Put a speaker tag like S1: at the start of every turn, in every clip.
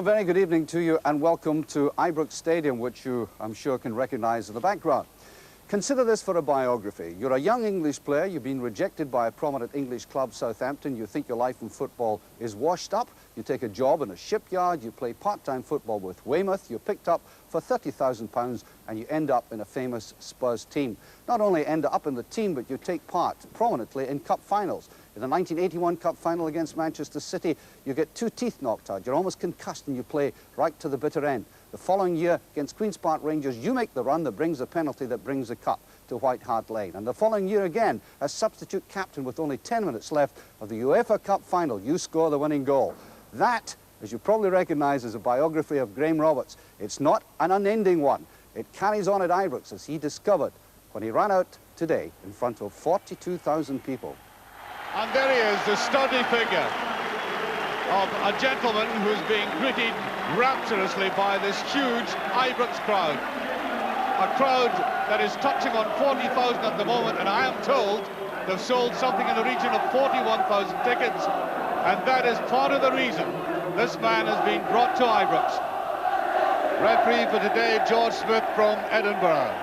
S1: very good evening to you and welcome to Ibrox Stadium, which you, I'm sure, can recognise in the background. Consider this for a biography. You're a young English player, you've been rejected by a prominent English club, Southampton, you think your life in football is washed up, you take a job in a shipyard, you play part-time football with Weymouth, you're picked up for £30,000 and you end up in a famous Spurs team. Not only end up in the team, but you take part prominently in cup finals. In the 1981 Cup final against Manchester City, you get 2 teeth knocked out. You're almost concussed and you play right to the bitter end. The following year against Queen's Park Rangers, you make the run that brings the penalty that brings the cup to White Hart Lane. And the following year again, as substitute captain with only 10 minutes left of the UEFA Cup final, you score the winning goal. That, as you probably recognise, is a biography of Graham Roberts. It's not an unending one. It carries on at Ibrox, as he discovered when he ran out today in front of 42,000 people.
S2: And there he is, the sturdy figure of a gentleman who's being greeted rapturously by this huge Ibrox crowd. A crowd that is touching on 40,000 at the moment, and I am told they've sold something in the region of 41,000 tickets, and that is part of the reason this man has been brought to Ibrox. Referee for today, George Smith from Edinburgh.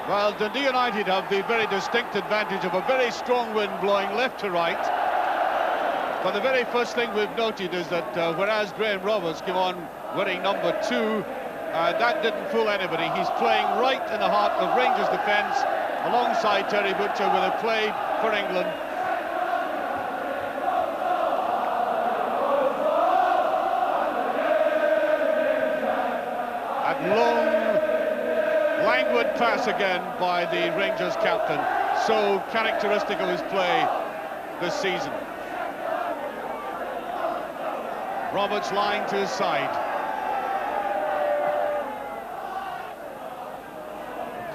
S2: Well, Dundee United have the very distinct advantage of a very strong wind blowing left to right. But the very first thing we've noted is that whereas Graham Roberts came on winning number 2, that didn't fool anybody. He's playing right in the heart of Rangers defence alongside Terry Butcher with a play for England. And long, languid pass again by the Rangers captain, so characteristic of his play this season. Roberts lying to his side.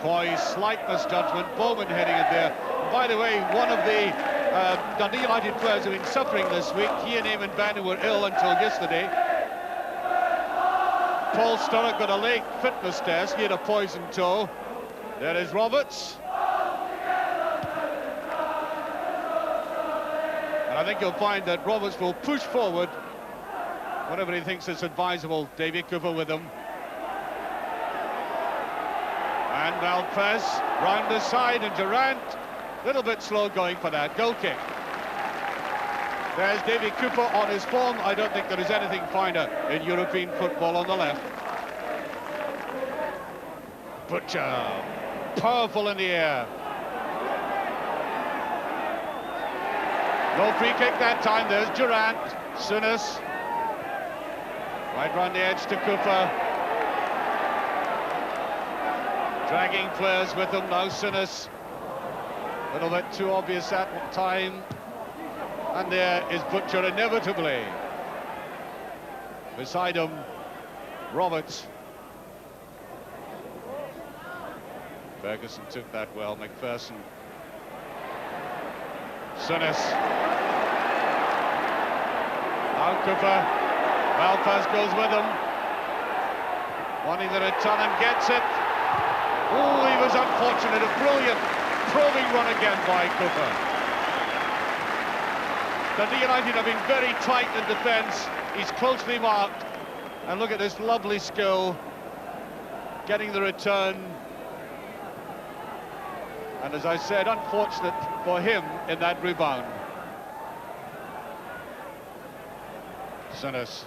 S2: Coy's slight misjudgment, Bowman heading it there. By the way, one of the Dundee United players who have been suffering this week, he and Eamon Bannon were ill until yesterday. Paul Sturrock got a leg fitness test, he had a poison toe. There is Roberts. And I think you'll find that Roberts will push forward whatever he thinks is advisable. David Cooper with him. And Malpez round the side, and Durant, a little bit slow going for that goal kick. There's David Cooper on his form. I don't think there is anything finer in European football on the left. Butcher, powerful in the air. No free kick that time. There's Durant, Souness. Right round the edge to Cooper. Dragging players with him now, Souness. A little bit too obvious that time. And there is Butcher inevitably. Beside him, Roberts. Ferguson took that well, McPherson. Souness. Now Cooper. Malpaz goes with him. Wanting the return and gets it. Oh, he was unfortunate. A brilliant probing run again by Cooper. Dundee United have been very tight in defence. He's closely marked. And look at this lovely skill. Getting the return. And as I said, unfortunate for him in that rebound. Souness.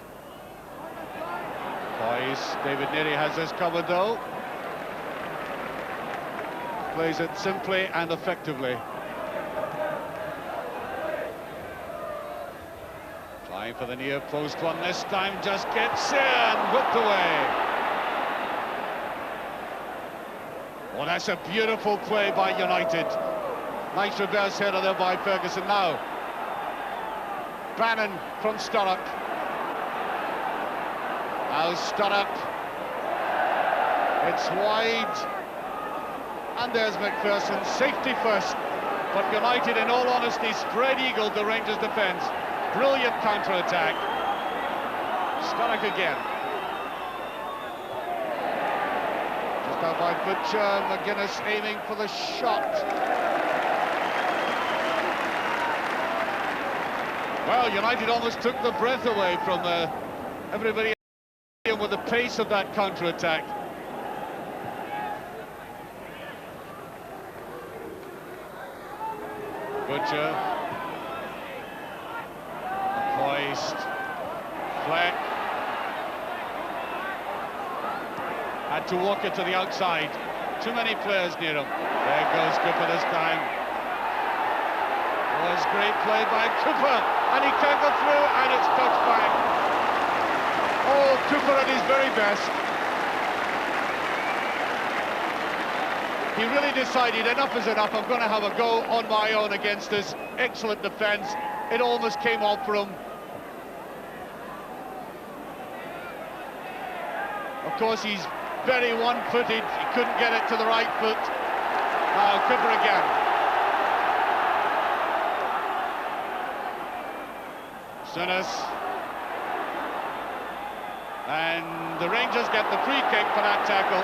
S2: Boys, David Neary has this covered though. Plays it simply and effectively. Trying for the near post one this time, just gets in and whipped away. Well, that's a beautiful play by United. Nice reverse header there by Ferguson now. Bannon from Sturrock. Now Sturrock. It's wide. And there's McPherson, safety first. But United, in all honesty, spread-eagled the Rangers' defence. Brilliant counter-attack. Sturrock again. Just out by Butcher, McGuinness aiming for the shot. Well, United almost took the breath away from everybody with the pace of that counter-attack. Butcher. Hoist. Fleck. Had to walk it to the outside. Too many players near him. There goes Cooper this time. Was great play by Cooper, and he can't go through, and it's touched back. Oh, Cooper at his very best. He really decided enough is enough. I'm going to have a go on my own against this excellent defence. It almost came off for him. Of course, he's very one-footed. He couldn't get it to the right foot. Now Cooper again. Sinas. And the Rangers get the free kick for that tackle.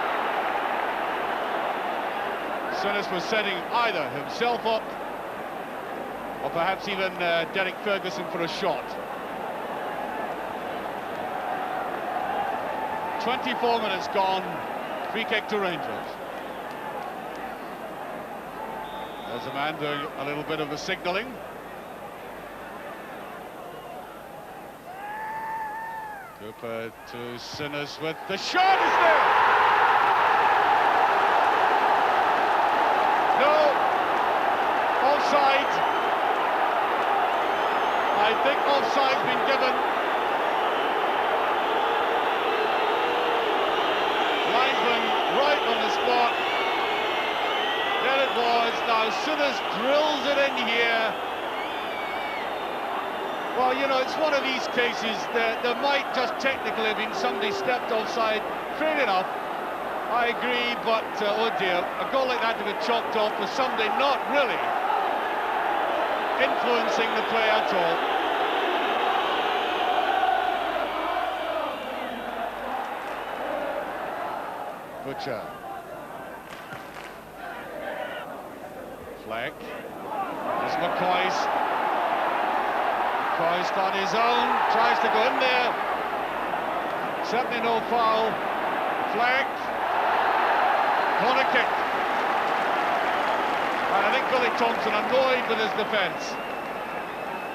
S2: Sinas was setting either himself up or perhaps even Derek Ferguson for a shot. 24 minutes gone, free kick to Rangers. There's a man doing a little bit of the signalling. Cooper to Sinas with the shot is there! No! Offside! I think offside's been given. Linesman right on the spot. There it was. Now Sinas drills it in here. Well, you know, it's one of these cases that there might just technically have been somebody stepped offside. Fair enough, I agree, but oh dear, a goal like that to be chalked off for somebody not really influencing the play at all. Butcher. Fleck. There's McCoy's. Christ on his own, tries to go in there. Certainly no foul. Fleck. Corner kick. And I think Billy Thompson annoyed with his defence.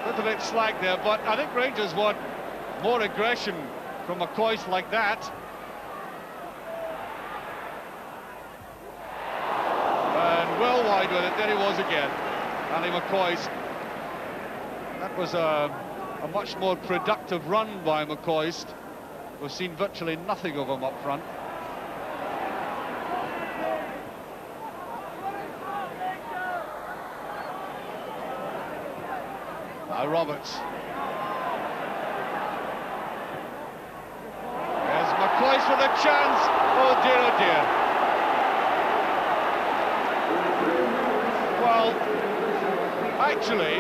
S2: A little bit slack there, but I think Rangers want more aggression from McCoy like that. And well wide with it, there he was again. Andy McCoy's. That was a much more productive run by McCoist. We've seen virtually nothing of him up front. Now Roberts. There's McCoist with a chance. Oh dear, oh dear. Well, actually,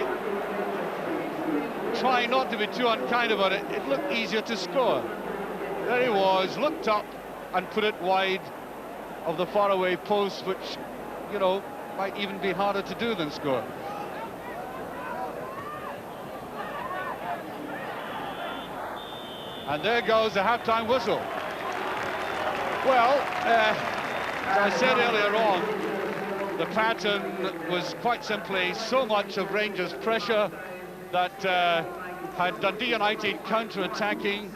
S2: trying not to be too unkind about it, it looked easier to score. There he was, looked up and put it wide of the faraway post, which, you know, might even be harder to do than score. And there goes the half-time whistle. Well, as I said earlier on, the pattern was quite simply so much of Rangers' pressure that had Dundee United counter-attacking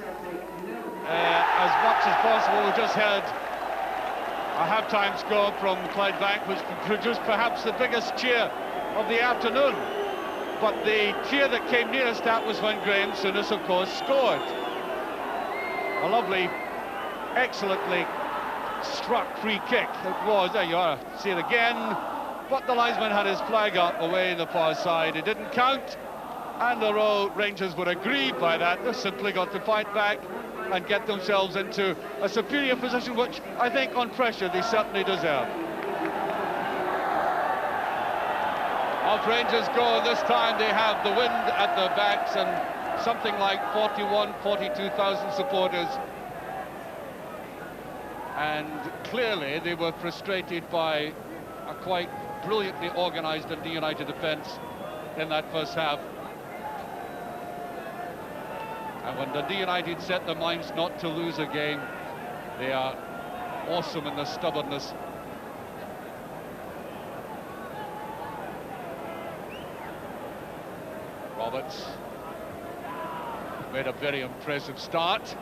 S2: as much as possible. We just had a half-time score from Clydebank, which produced perhaps the biggest cheer of the afternoon. But the cheer that came nearest that was when Graham Souness, of course, scored. A lovely, excellently struck free kick. It was, there you are, see it again. But the linesman had his flag up away in the far side. It didn't count. And the Rangers were aggrieved by that. They simply got to fight back and get themselves into a superior position, which I think on pressure they certainly deserve. Off Rangers go, this time they have the wind at their backs and something like 42,000 supporters. And clearly they were frustrated by a quite brilliantly organised Dundee United defence in that first half. And when Dundee United set their minds not to lose a game, they are awesome in their stubbornness. Roberts made a very impressive start.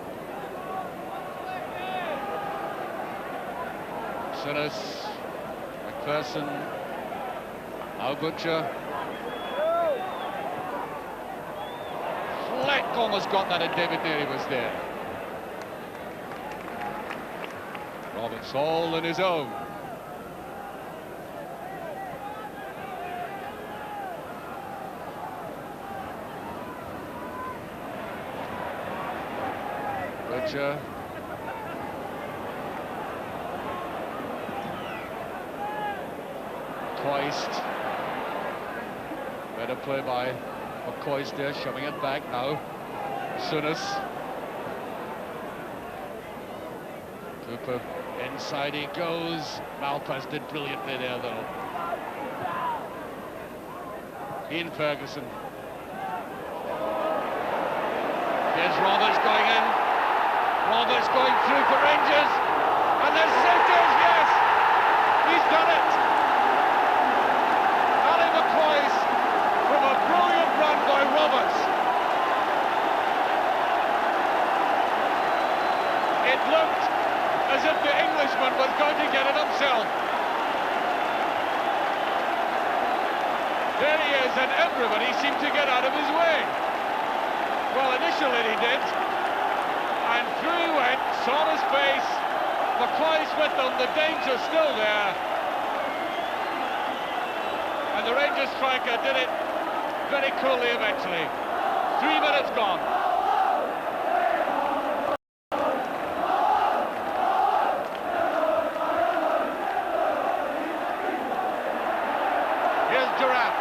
S2: Sinners, McPherson, now Butcher. Fleck almost got that, and David Neary was there. Roberts all on his own. Butcher. Coist. Better play by McCoist there, shoving it back now. Souness. Cooper, inside he goes. Malpass did brilliantly there, though. Ian Ferguson. Here's Roberts going in. Roberts going through for Rangers. And there's Souters, yes! He's done it! Ali McCoist from a brilliant run by Roberts. It looked as if the Englishman was going to get it himself. There he is, and everybody seemed to get out of his way. Well, initially he did, and through he went, saw his face, McCoist with them, the danger still there. And the Rangers striker did it very coolly eventually. 3 minutes gone. Here's Durant.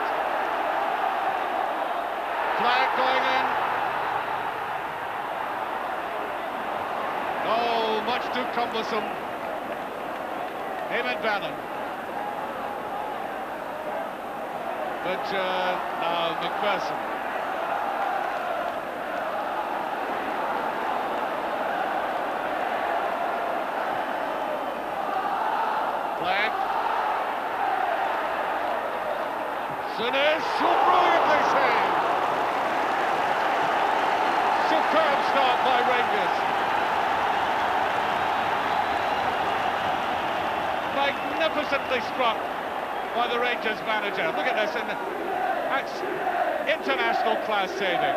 S2: Flag going in. No, much too cumbersome. Eamon Bannon. But now McPherson. Flag. Souness, so brilliantly saved. Superb start by Rangers. Magnificently struck by the Rangers manager. Look at this, and that's international class saving.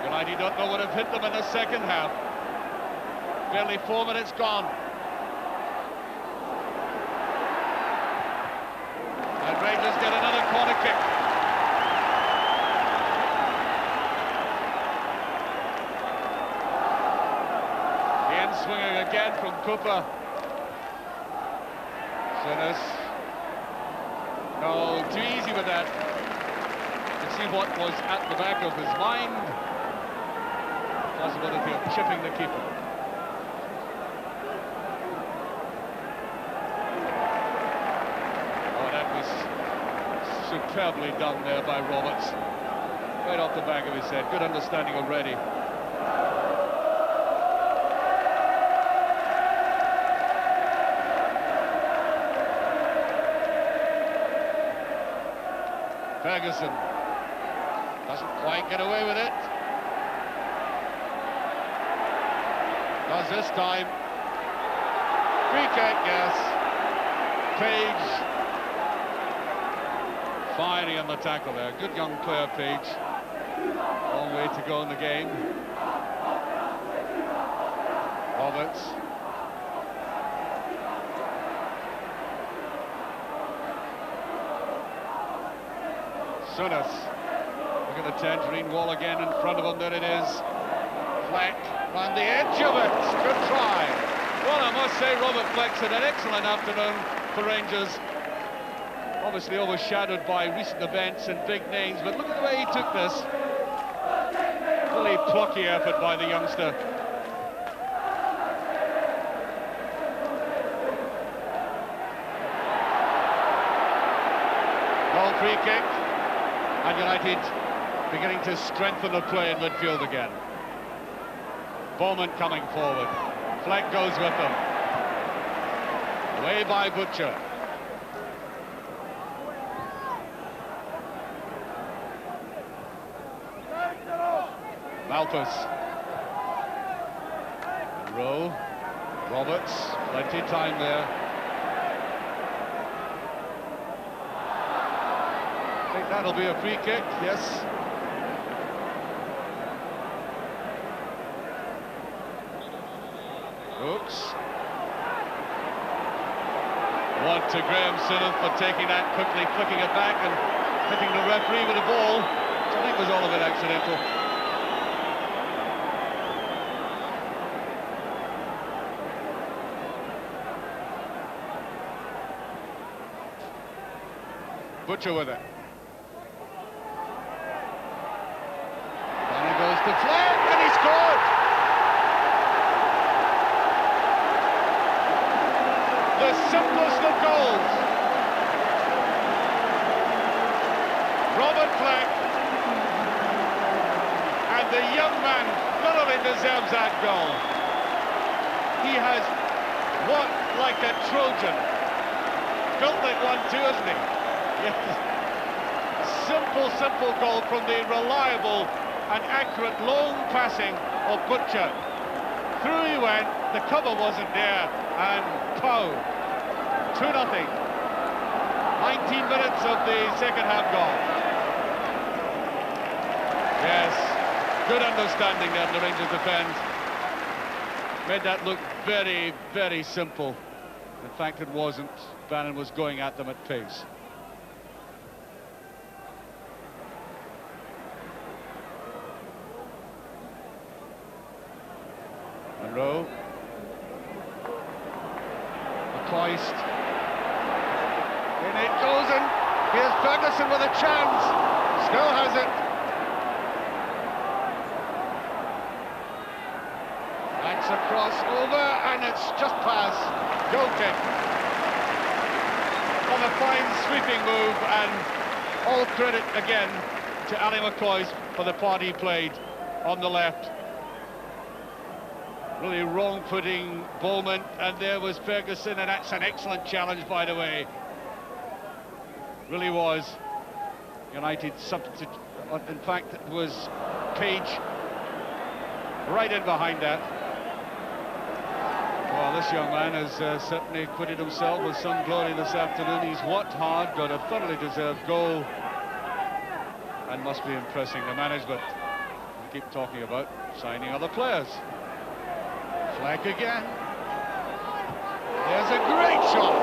S2: United don't know what have hit them in the second half. Barely 4 minutes gone. And Rangers get another corner kick. Ian swinging again from Cooper. Souness. No, too easy with that. You see what was at the back of his mind. Possibility of chipping the keeper. Oh, that was superbly done there by Roberts. Right off the back of his head. Good understanding already. Ferguson doesn't quite get away with it. Does this time. Free kick, yes. Page. Fiery on the tackle there. Good young player, Page. Long way to go in the game. Roberts. Souness. Look at the tangerine wall again in front of him. There it is. Fleck on the edge of it. Good try. Well, I must say, Robert Fleck's had an excellent afternoon for Rangers. Obviously overshadowed by recent events and big names, but look at the way he took this. Really plucky effort by the youngster. Ball free kick. And United beginning to strengthen the play in midfield again. Bowman coming forward. Fleck goes with them. Away by Butcher. Malthus. Rowe. Roberts. Plenty of time there. I think that'll be a free kick, yes. Oops. One to Graham Sinnott for taking that quickly, flicking it back and hitting the referee with the ball, which I think was all a bit accidental. Butcher with it. And he goes to Fleck, and he scored! The simplest of goals. Robert Fleck. And the young man thoroughly deserves that goal. He has walked like a Trojan. Built like one too, isn't he? Yes. Simple goal from the reliable and accurate long passing of Butcher. Through he went, the cover wasn't there, and pow, 2-0. 19 minutes of the second half gone. Yes, good understanding there in the Rangers defence. Made that look very, very simple. In fact, it wasn't. Bannon was going at them at pace. Rowe. McCoist. In it goes, and here's Ferguson with a chance. Still has it. Backs across, over, and it's just past. Goal kick. On a fine sweeping move, and all credit again to Ali McCoist for the part he played on the left. Really wrong-footing Bowman, and there was Ferguson, and that's an excellent challenge, by the way. Really was. United substitute. In fact, it was Page right in behind that. Well, this young man has certainly acquitted himself with some glory this afternoon. He's worked hard, got a thoroughly deserved goal, and must be impressing the management. We keep talking about signing other players. Fleck again. There's a great shot.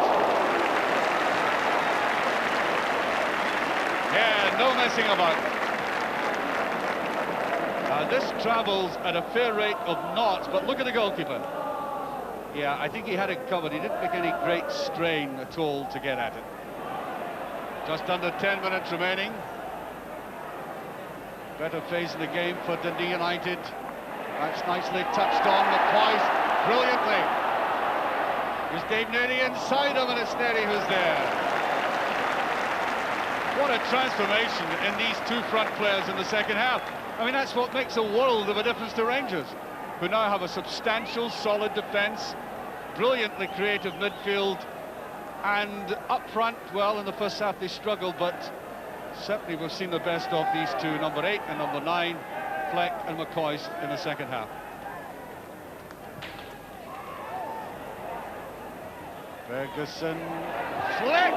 S2: Yeah, no messing about. This travels at a fair rate of knots, but look at the goalkeeper. Yeah, I think he had it covered. He didn't make any great strain at all to get at it. Just under 10 minutes remaining. Better phase in the game for Dundee United. That's nicely touched on. McCoist brilliantly. There's Dave Nerdy inside him, and it's Nerdy who's there. What a transformation in these two front players in the second half. I mean, that's what makes a world of a difference to Rangers, who now have a substantial, solid defence, brilliantly creative midfield, and up front, well, in the first half they struggled, but certainly we've seen the best of these two, number 8 and number 9. Fleck and McCoist in the second half. Ferguson, Fleck!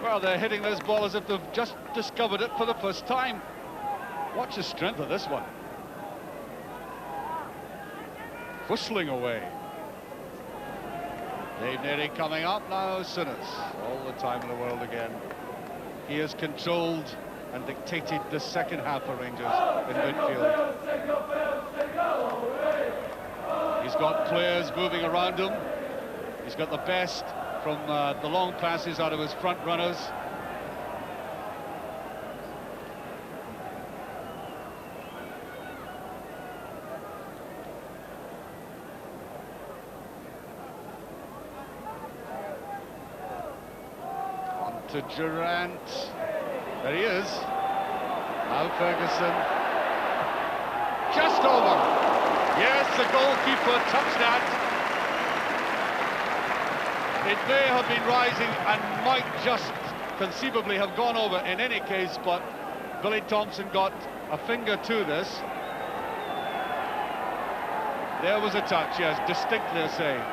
S2: Well, they're hitting this ball as if they've just discovered it for the first time. Watch the strength of this one. Whistling away. Dave Nerdy coming up now, Sinnott. All the time in the world again. He has controlled and dictated the second half for Rangers in midfield. He's got players moving around him. He's got the best from the long passes out of his front runners. to Durant. There he is. Now Ferguson. Just over. Yes, the goalkeeper touched that. It may have been rising and might just conceivably have gone over in any case, but Billy Thompson got a finger to this. There was a touch, yes, distinctly a save.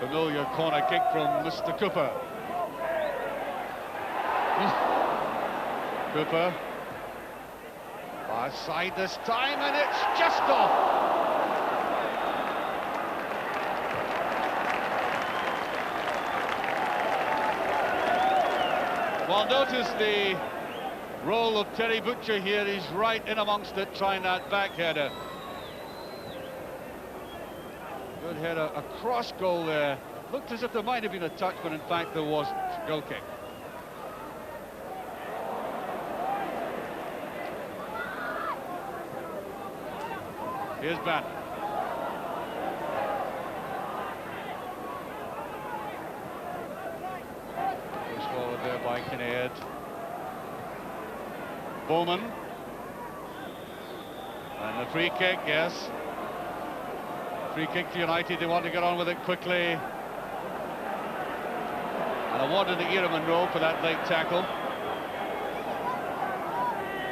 S2: Familiar corner kick from Mr. Cooper. Cooper. Far side this time, and it's just off. Well, notice the role of Terry Butcher here. He's right in amongst it, trying that back header. Good header, a cross goal there. Looked as if there might have been a touch, but in fact there wasn't. Goal kick. Here's Bannon. Pushed forward there by Kinnaird. Bowman. And the free kick, yes. Free kick to United, they want to get on with it quickly. And awarded to Ira Monroe for that late tackle.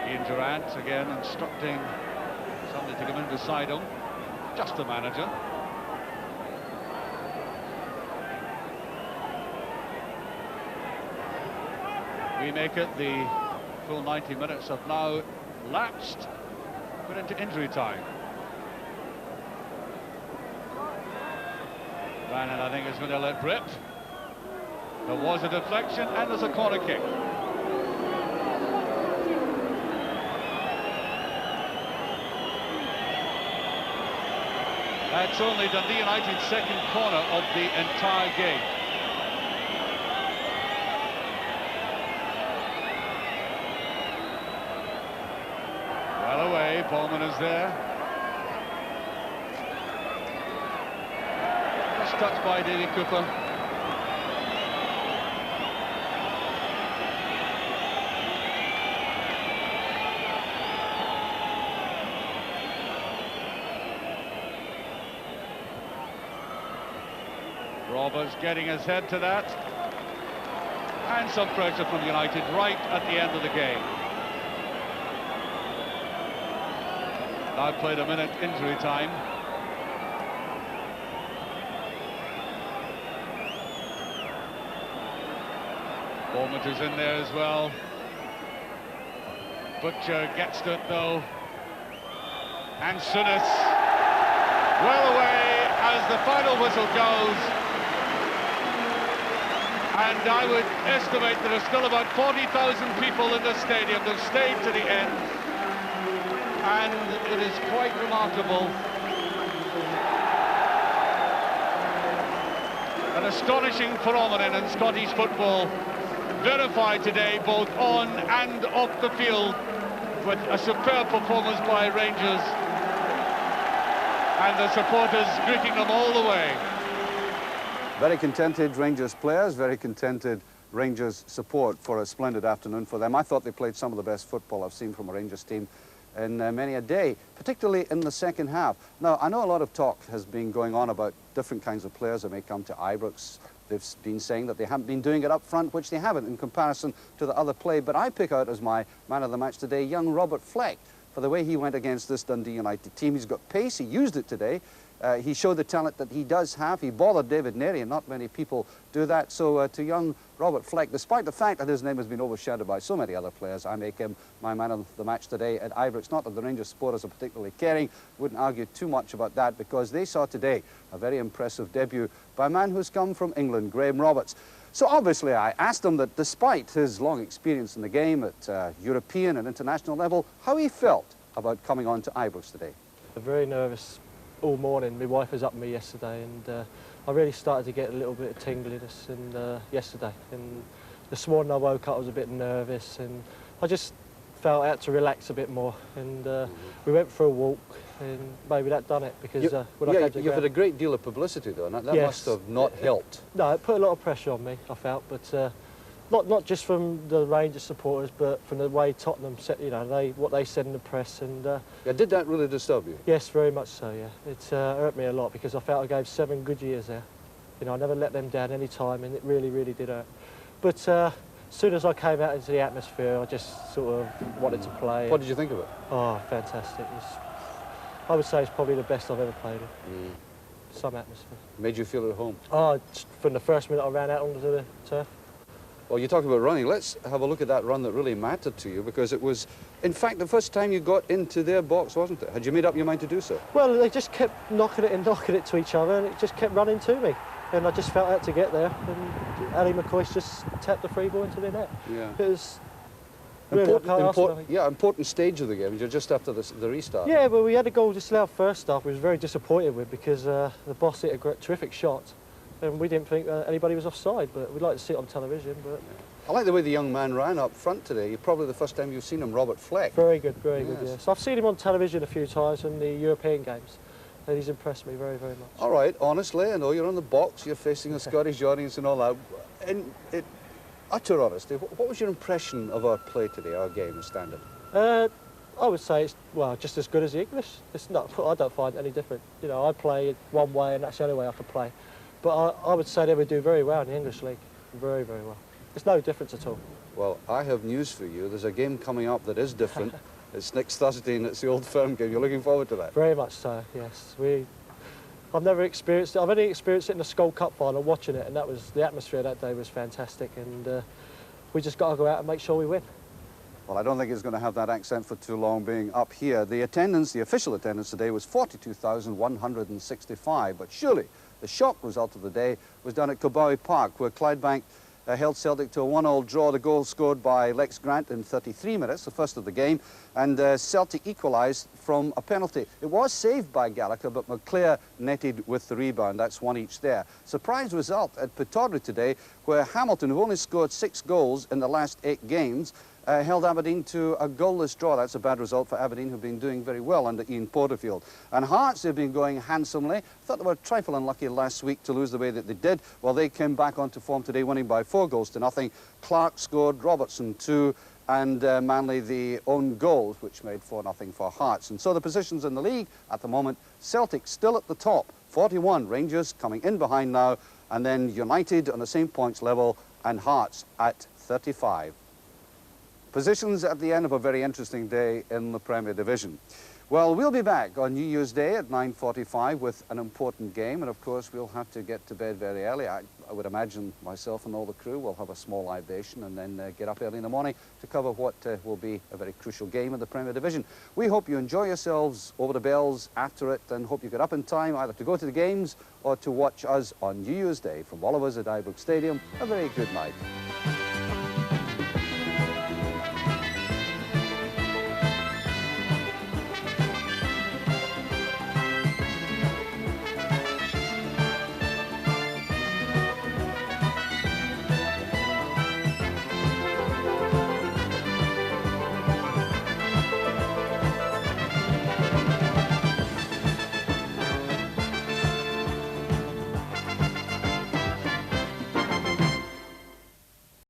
S2: Ian Durant again instructing somebody to come in beside him. Just the manager. We make it, the full 90 minutes have now lapsed. Put into injury time. Bannon, I think, is going to let rip. There was a deflection and there's a corner kick. That's only Dundee United's second corner of the entire game. Well away, Bowman is there. Just touched by Davy Cooper. Roberts getting his head to that. And some pressure from United right at the end of the game. Now played a minute injury time. Bowman is in there as well. Butcher gets to it though. And Souness well away as the final whistle goes. And I would estimate there are still about 40,000 people in the stadium. They've stayed to the end. And it is quite remarkable. An astonishing phenomenon in Scottish football, verified today both on and off the field, with a superb performance by Rangers. And the supporters greeting them all the way.
S1: Very contented Rangers players, very contented Rangers support for a splendid afternoon for them. I thought they played some of the best football I've seen from a Rangers team in many a day, particularly in the second half. Now, I know a lot of talk has been going on about different kinds of players that may come to Ibrox. They've been saying that they haven't been doing it up front, which they haven't in comparison to the other play. But I pick out as my man of the match today, young Robert Fleck, for the way he went against this Dundee United team. He's got pace, he used it today. He showed the talent that he does have. He bothered David Nerey, and not many people do that. So to young Robert Fleck, despite the fact that his name has been overshadowed by so many other players, I make him my man of the match today at Ibrox. Not that the Rangers supporters are particularly caring, wouldn't argue too much about that, because they saw today a very impressive debut by a man who's come from England, Graham Roberts. So obviously I asked him that despite his long experience in the game at European and international level, how he felt about coming on to Ibrox today.
S3: I'm very nervous all morning. My wife was up with me yesterday, and I really started to get a little bit of tingliness yesterday. And this morning I woke up, I was a bit nervous, and I just felt I had to relax a bit more, and we went for a walk, and maybe that done it, because when I came to the
S1: you've had
S3: ground,
S1: a great deal of publicity though, and that
S3: Yes.
S1: must have not helped.
S3: no, it put a lot of pressure on me, I felt, but not just from the Rangers supporters, but from the way Tottenham said, you know, what they said in the press, and
S1: Yeah, did that really disturb you?
S3: yes, very much so. Yeah, it hurt me a lot, because I felt I gave 7 good years there. You know, I never let them down any time, and it really, really did hurt. But as soon as I came out into the atmosphere, I just sort of wanted to play.
S1: What did you think of it?
S3: Oh, fantastic! I would say it's probably the best I've ever played in. Some atmosphere.
S1: Made you feel at home?
S3: Oh, from the first minute I ran out onto the turf.
S1: Well, you talk about running. Let's have a look at that run that really mattered to you, because it was, in fact, the first time you got into their box, wasn't it? Had you made up your mind to do so?
S3: Well, they just kept knocking it to each other, and it just kept running to me. And I just felt I had to get there, and Ali McCoy's just tapped the free ball into the net.
S1: Yeah.
S3: It was really, I can't ask for nothing.
S1: Yeah, important stage of the game. You're just after the restart.
S3: Yeah, well, we had a goal disallowed first half. We was very disappointed with, because the boss hit a terrific shot, and we didn't think anybody was offside. But we'd like to see it on television. But
S1: I like the way the young man ran up front today. Probably the first time you've seen him, Robert Fleck.
S3: very good, very good.
S1: Yes.
S3: Yeah. So I've seen him on television a few times in the European games, and he's impressed me very, very much.
S1: All right, honestly, I know you're on the box, you're facing a Scottish audience and all that. In utter honesty, what was your impression of our play today, our game, the standard?
S3: I would say it's, well, just as good as the English. It's not, I don't find it any different. You know, I play it one way, and that's the only way I can play. But I would say they would do very well in the English league. Very, very well. There's no difference at all.
S1: Well, I have news for you. There's a game coming up that is different. It's next Thursday, and it's the Old Firm game. You're looking forward to that?
S3: Very much so, yes. I've never experienced it. I've only experienced it in the Skull Cup final, watching it, and that was, the atmosphere that day was fantastic, and we just got to go out and make sure we win.
S1: Well, I don't think it's going to have that accent for too long being up here. The attendance, the official attendance today was 42,165, but surely the shock result of the day was down at Coboy Park, where Clydebank held Celtic to a 1-1 draw. The goal scored by Lex Grant in 33 minutes, the first of the game, and Celtic equalised from a penalty. It was saved by Gallagher, but McClare netted with the rebound. That's 1 each there. Surprise result at Pittodrie today, where Hamilton, who only scored 6 goals in the last 8 games, held Aberdeen to a goalless draw. That's a bad result for Aberdeen, who've been doing very well under Ian Porterfield. And Hearts have been going handsomely. Thought they were a trifle unlucky last week to lose the way that they did. Well, they came back onto form today, winning by 4-0. Clark scored, Robertson 2, and Manley the own goal, which made 4-0 for Hearts. And so the positions in the league at the moment, Celtic still at the top, 41, Rangers coming in behind now, and then United on the same points level, and Hearts at 35. Positions at the end of a very interesting day in the Premier Division. Well, we'll be back on New Year's Day at 9:45 with an important game, and of course we'll have to get to bed very early. I would imagine myself and all the crew will have a small libation and then get up early in the morning to cover what will be a very crucial game in the Premier Division. We hope you enjoy yourselves over the bells after it, and hope you get up in time either to go to the games or to watch us on New Year's Day. From all of us at Ibrox Stadium, a very good night.